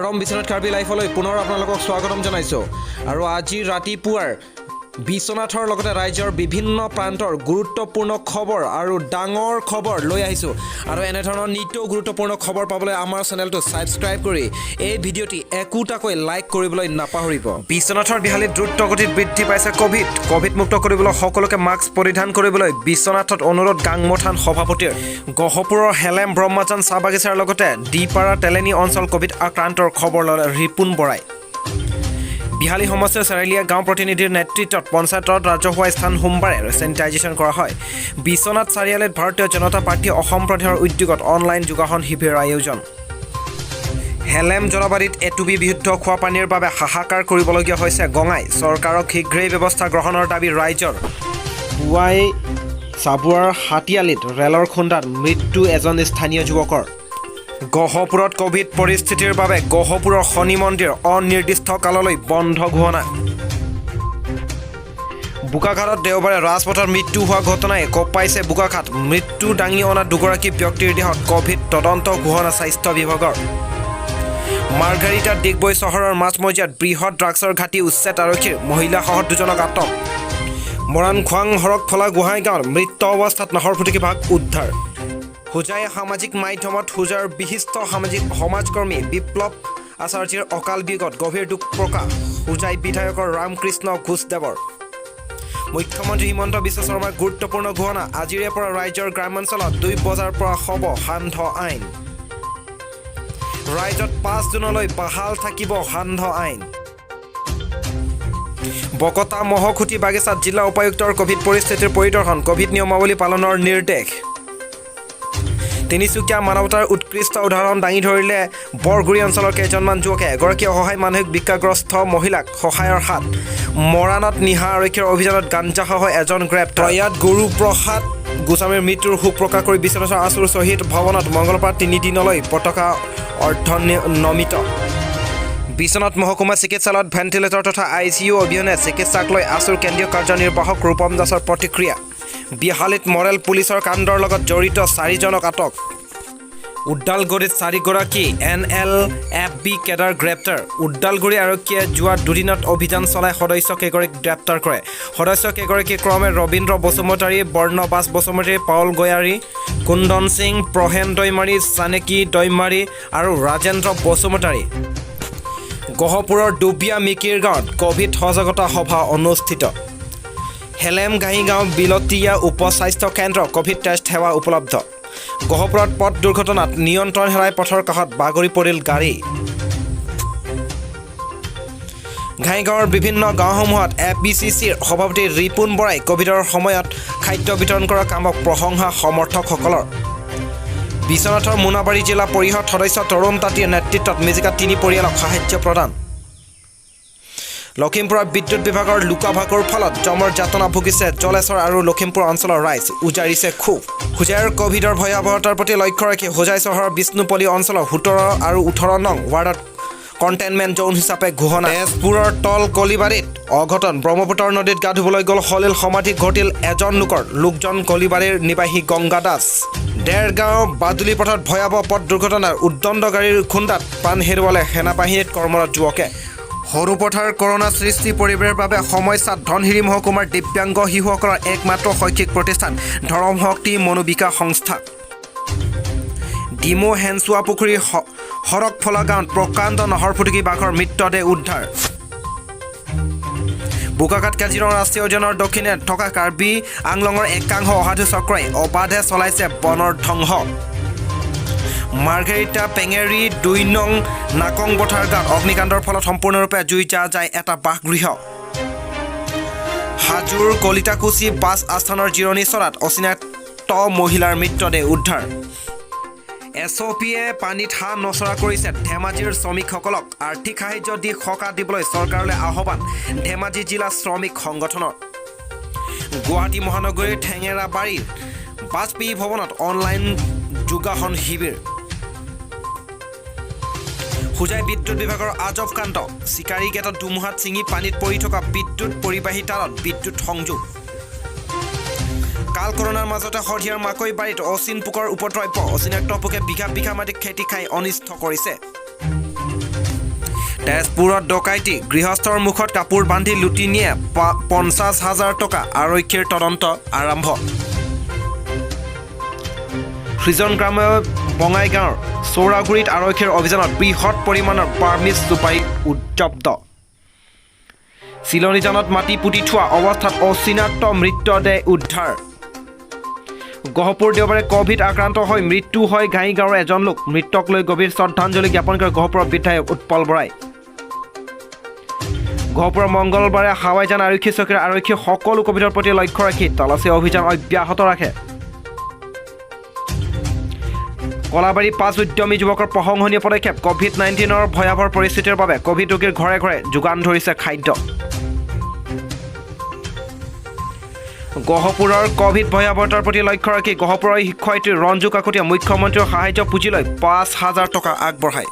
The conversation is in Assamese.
নগাঁও বিশ্বনাথ কাৰ্বি লাইফলৈ পুনৰ আপোনালোকক স্বাগতম জনাইছোঁ আৰু আজি ৰাতিপুৱাৰ বিশ্বনাথৰ লগতে ৰাজ্যৰ বিভিন্ন প্ৰান্তৰ গুৰুত্বপূৰ্ণ খবৰ আৰু ডাঙৰ খবৰ লৈ আহিছোঁ আৰু এনে ধৰণৰ নিত্য গুৰুত্বপূৰ্ণ খবৰ পাবলৈ আমাৰ চেনেলটো ছাবস্ক্ৰাইব কৰি এই ভিডিঅ'টি একোটাকৈ লাইক কৰিবলৈ নাপাহৰিব। বিশ্বনাথৰ বিহালীত দ্ৰুতগতিত বৃদ্ধি পাইছে কোভিড মুক্ত কৰিবলৈ সকলোকে মাস্ক পৰিধান কৰিবলৈ বিশ্বনাথত অনুৰোধ গাংমথান সভাপতিৰ। গহপুৰৰ হেলেম ব্ৰহ্মজান চাহ বাগিচাৰ লগতে ডিপাৰা তেলেনী অঞ্চল কোভিড আক্ৰান্তৰ খবৰ ল'লে ৰিপুন বৰাই। বিহালী সমষ্টিৰ চাৰিলীয়া গাঁও প্ৰতিনিধিৰ নেতৃত্বত পঞ্চায়তত ৰাজহুৱা স্থান সোমবাৰে চেনিটাইজেশ্যন কৰা হয়। বিশ্বনাথ চাৰিআলিত ভাৰতীয় জনতা পাৰ্টী অসম প্ৰদেশৰ উদ্যোগত অনলাইন যোগাসন শিবিৰ আয়োজন। হেলেম জলবায়ুত এটুবি বিশুদ্ধ খোৱা পানীৰ বাবে হাহাকাৰ কৰিবলগীয়া হৈছে গঙাই। চৰকাৰক শীঘ্ৰেই ব্যৱস্থা গ্ৰহণৰ দাবী ৰাইজৰ। পুৱাই চাবুৱাৰ হাতীয়ালিত ৰেলৰ খুন্দাত মৃত্যু এজন স্থানীয় যুৱকৰ। গহপুৰত কোভিড পৰিস্থিতিৰ বাবে গহপুৰৰ শনি মন্দিৰ অনিৰ্দিষ্ট কাললৈ বন্ধ ঘোষণা। বোকাখাতত দেওবাৰে ৰাজপথত মৃত্যু হোৱা ঘটনাই কঁপাইছে বোকাখাত। মৃত্যু দাঙি অনা দুগৰাকী ব্যক্তিৰ দেহত কোভিড তদন্ত ঘোষণা স্বাস্থ্য বিভাগৰ। মাৰ্ঘাৰিটাত ডিগবৈ চহৰৰ মাজমজিয়াত বৃহৎ ড্ৰাগছৰ ঘাটি উচ্ছেদ আৰক্ষীৰ। মহিলাসহ দুজনক আটক। মৰাণ খোৱাং হৰকফলা গোহাঁইগাঁৱত মৃত অৱস্থাত নাহৰ ফুটুকী বাঘ উদ্ধাৰ। হোজাই সামাজিক মাধ্যমত হোজাৰ বিশিষ্ট সমাজকৰ্মী বিপ্লৱ আচাৰ্যৰ অকাল বিয়োগত গভীৰ দুখ প্ৰকাশ। হোজাই বিধায়কৰ ৰামকৃষ্ণ ঘোষদেৱৰ। মুখ্যমন্ত্ৰী হিমন্ত বিশ্ব শৰ্মাৰ গুৰুত্বপূৰ্ণ ঘোষণা। আজিৰে পৰা ৰাজ্যৰ গ্ৰামাঞ্চলত 2 বজাৰ পৰা হ'ব সান্ধ্য আইন। ৰাজ্যত 5 জুনলৈ বাহাল থাকিব সান্ধ্য আইন। বকতা মহখুটি বাগিচাত জিলা উপায়ুক্তৰ কোভিড পৰিস্থিতিৰ পৰিদৰ্শন। কোভিড নিয়মাৱলী পালনৰ নিৰ্দেশ। তিনিচুকীয়া মানৱতাৰ উৎকৃষ্ট উদাহৰণ দাঙি ধৰিলে বৰগুৰি অঞ্চলৰ কেইজনমান যুৱকে। এগৰাকী অসহায় মানসিক বিকাৰগ্ৰস্ত মহিলাক সহায়ৰ হাত। মৰাণত নিহা আৰক্ষীৰ অভিযানত গাঞ্জাসহ এজন গ্ৰেপ্তাৰ। ইয়াত গুৰুপ্ৰসাদ গোস্বামীৰ মৃত্যুৰ শোক প্ৰকাশ কৰি বিশ্বনাথৰ আছুৰ শ্বহীদ ভৱনত মঙলবাৰ 3 দিনলৈ পতাকা অৰ্ধনমিত। বিশ্বনাথ মহকুমা চিকিৎসালয়ত ভেণ্টিলেটৰ তথা ICU অবিহনে চিকিৎসাক লৈ আছুৰ কেন্দ্ৰীয় কাৰ্যনিৰ্বাহক ৰূপম দাসৰ প্ৰতিক্ৰিয়া। বিহালীত মৰেল পুলিচৰ কাণ্ডৰ লগত জড়িত 4 জনক আটক। উদালগুৰিত 4গৰাকী NLFB কেডাৰ গ্ৰেপ্তাৰ। উদালগুৰি আৰক্ষীয়ে যোৱা 2 দিনত অভিযান চলাই সদস্য কেইগৰাকীক গ্ৰেপ্তাৰ কৰে। সদস্য কেইগৰাকী ক্ৰমে ৰবীন্দ্ৰ বসুমতাৰী, বৰ্ণবাস বসুমতাৰী, পাউল গয়াৰী, কুন্দন সিং, প্ৰহেন দৈমাৰী, চানেকি দৈমাৰী আৰু ৰাজেন্দ্ৰ বসুমতাৰী। গহপুৰৰ ডুবিয়া মিকিৰ গাঁৱত কোভিড সজাগতা সভা অনুষ্ঠিত। হেলেম ঘাঁহিগাঁও বিলতীয়া উপ স্বাস্থ্য কেন্দ্ৰ কোভিড টেষ্ট সেৱা উপলব্ধ। গহপুৰত পথ দুৰ্ঘটনাত নিয়ন্ত্ৰণ হেৰাই পথৰ কাষত বাগৰি পৰিল গাড়ী। ঘাঁহিগাঁৱৰ বিভিন্ন গাঁওসমূহত FBCCৰ সভাপতি ৰিপুন বৰাই কোভিডৰ সময়ত খাদ্য বিতৰণ কৰা কামক প্ৰশংসা সমৰ্থকসকলৰ। বিশ্বনাথৰ মোনাবাৰী জিলা পৰিষদ সদস্য তৰুণ তাঁতীৰ নেতৃত্বত মিজিকা 3 পৰিয়ালক সাহায্য প্ৰদান। লখিমপুৰৰ বিদ্যুৎ বিভাগৰ লুকা-ভাকুৰ ফলত জমৰ যাতনা ভুগিছে জলেশ্বৰ আৰু লখিমপুৰ অঞ্চলৰ ৰাইজ। উজাৰিছে ক্ষোভ। হোজাইৰ কোভিডৰ ভয়াৱহতাৰ প্ৰতি লক্ষ্য ৰাখি হোজাই চহৰৰ বিষ্ণুপল্লী অঞ্চলৰ 17 আৰু 18 নং ৱাৰ্ডত কণ্টেইনমেণ্ট জোন হিচাপে ঘোষণা। তেজপুৰৰ তল কলিবাৰীত অঘটন। ব্ৰহ্মপুত্ৰ নদীত গা ধুবলৈ গ'ল সলিল সমাধি ঘটিল এজন লোকজন কলিবাৰীৰ নিবাসী গংগা দাস। দেৰগাঁও বাদুলি পথত ভয়াৱহ পথ দুৰ্ঘটনাৰ উদ্দণ্ড গাড়ীৰ খুন্দাত প্ৰাণ হেৰুৱালে সেনাবাহিনীত কৰ্মৰত যুৱকে। সৰুপথাৰ কৰোণা সৃষ্টি পৰিৱেশৰ বাবে সমস্যাত ধনশিৰি মহকুমাৰ দিব্যাংগ শিশুসকলৰ একমাত্ৰ শৈক্ষিক প্ৰতিষ্ঠান ধৰম শক্তি মনোবিকাশ সংস্থা। ডিমৌ হেনচুৱা পুখুৰীৰ হৰকফলা গাঁৱত প্ৰকাণ্ড নাহৰ ফুটুকী বাঘৰ মৃতদেহ উদ্ধাৰ। বোকাখাত কাজিৰঙা ৰাষ্ট্ৰীয় উদ্যানৰ দক্ষিণে থকা কাৰ্বি আংলঙৰ একাংশ অসাধু চক্ৰই অবাধে চলাইছে বনৰ ধ্বংস। মাৰ্ঘেৰিটা পেঙেৰী 2 নং নাকং পথাৰ গাঁৱত অগ্নিকাণ্ডৰ ফলত সম্পূৰ্ণৰূপে জুই যায় এটা বাসগৃহ। হাজোৰ কলিতাকুচি বাছ আস্থানৰ জিৰণি চৰাত অচিনাক্ত মহিলাৰ মৃতদেহ উদ্ধাৰ। SOPয়ে পানীত হাঁহ নচৰা কৰিছে। ধেমাজিৰ শ্ৰমিকসকলক আৰ্থিক সাহায্য দি সকাহ দিবলৈ চৰকাৰলৈ আহ্বান ধেমাজি জিলা শ্ৰমিক সংগঠনৰ। গুৱাহাটী মহানগৰীৰ ঠেঙেৰাবাৰীৰ বাজপেয়ী ভৱনত অনলাইন যোগাসন শিবিৰ। হোজাই বিদ্যুৎ বিভাগৰ আজব কাণ্ড। চিকাৰী গেটত ধুমুহাত ছিঙি পানীত পৰি থকা বিদ্যুৎ পৰিবাহী তাঁৰত বিদ্যুৎ সংযোগ। কাল কৰোনাৰ মাজতে সন্ধিয়াৰ মাকৈ বাৰীত অচিন পোকৰ উপদ্ৰৱ। অচিনাক্ত পোকে বিঘা বিঘা মাটি খেতি খাই অনিষ্ট কৰিছে। তেজপুৰত ডকাইতি গৃহস্থৰ মুখত কাপোৰ বান্ধি লুটি নিয়ে 50,000 টকা আৰক্ষীৰ তদন্ত আৰম্ভ সৃজন গ্ৰাম্য বঙাইগাঁৱৰ চৌৰাগুৰিত আৰক্ষীৰ অভিযানত বৃহৎ পৰিমাণৰ পাৰ্মিছ চুপাৰী উজ্জব্দ চিলনীজানত মাটি পুতি থোৱা অৱস্থাত অচিনাক্ত মৃতদেহ উদ্ধাৰ গহপুৰ দেওবাৰে কভিড আক্ৰান্ত হৈ মৃত্যু হয় ঘাইগাঁৱৰ এজন লোক মৃতক লৈ গভীৰ শ্ৰদ্ধাঞ্জলি জ্ঞাপন কৰে গহপুৰৰ বিধায়ক উৎপল বৰাই গহপুৰৰ মংগলবাৰে হাৱাইজান আৰক্ষী চকীৰ আৰক্ষী সকলো কভিডৰ প্ৰতি লক্ষ্য ৰাখি তালাচী অভিযান অব্যাহত ৰাখে কলাবাৰী 5 উদ্যমী যুৱকৰ প্ৰশংসনীয় পদক্ষেপ COVID-19ৰ ভয়াৱহ পৰিস্থিতিৰ বাবে কভিড ৰোগীৰ ঘৰে ঘৰে যোগান ধৰিছে খাদ্য গহপুৰৰ কভিড ভয়াৱহতাৰ প্ৰতি লক্ষ্য ৰাখি গহপুৰৰ শিক্ষয়িত্ৰী ৰঞ্জু কাকতীয়া মুখ্যমন্ত্ৰীৰ সাহায্য পুঁজি লৈ 5,000 টকা আগবঢ়ায়